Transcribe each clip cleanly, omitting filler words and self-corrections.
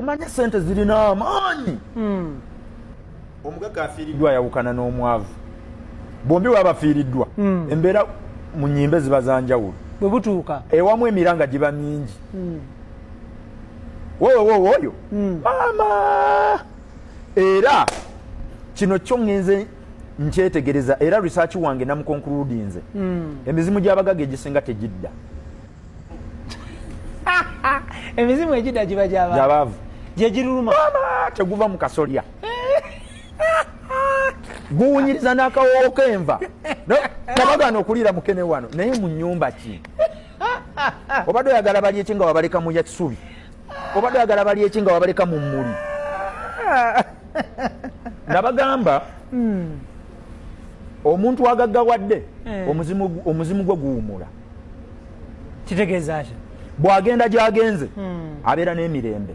omanya sente zirina amaanyi. Omugagga afiiriddwa yawukana n'omwavu, bombi wabafiiriddwa. Embeera mu nnyimbe ziba za njawulo bwe butuuka ewamu emiranga giba mingi. Woyo mama, era kino kyo ngenze nkyetegereza, era research wange namukonkludinze emizimu gy'abagagga egisinga tegidda. emizimu egidda giba gy'abaavu gye giruluma teguva mu kasolya guwunyiriza n'akawoowo k'enva nabagaana okuliira mukene wano naye mu nnyumba ki? Obadde oyagala balyeki nga wabaleka mu yakisubi, obadde oyagala balyeki nga wabaleka mu mmuli. Nabagamba omuntu agaggawadde omuzimu gwe guwumula. Kitegeeza ki? Bw'agenda gy'agenze abeera n'emirembe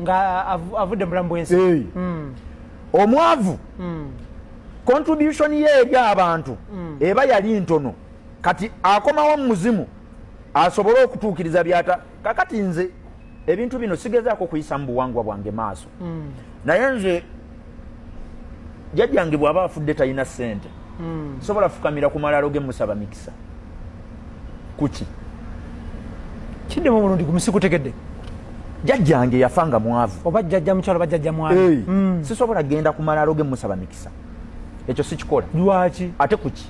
nga avudde mulamu bw'ensi. Omwavu contribution ye eri abantu eba yali ntono, kati akomawo muzimu asobole okutuukiriza byata. Kakati nze ebintu bino sigezaako kuyisa mu buwangwa bwange maaso, naye nze jjajjange bw'aba afudde talina ssente sobola fukamira ku malaalo ge musaba mikisa. Kuki? Kiddemu omulundi gumu sikutegedde. Jjajjange yafanga mwavu oba jjajja mukyalo oba jjajja mwami. Sisobola genda ku malaalo ge musaba mikisa, ekyo sikikola. Lwaki? Ate kuki?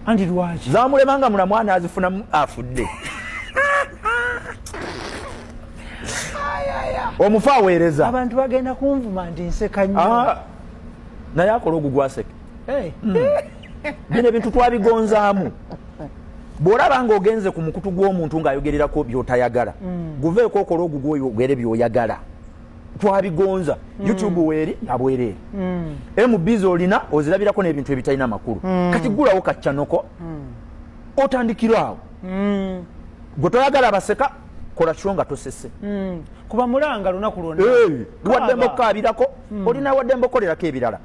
Andi lwaki? Zamulemanga muna mwana azifunamu afudde. Omufa aweereza. Abantu bagenda kunvuma nti nseka nnyo. Naye akola ogugwaseke. Bino ebintu twabigonzaamu. Bw'olaba ng'ogenze ku mukutu gw'omuntu ng'ayogererako by'otayagala, guveeko okola ogugwoyo ogere by'oyagala. Twabigonza. YouTube weeri yabwereere. MBs olina ozirabirako n'ebintu ebitalina makulu. Kati gulawo kaccanoko otandikiraawo. Gwe toyagala baseka kola kyo nga tosese. Kuba mulanga lunaku lwonna. Wadde mbokaabirako olina wadde mbokolerako ebirala.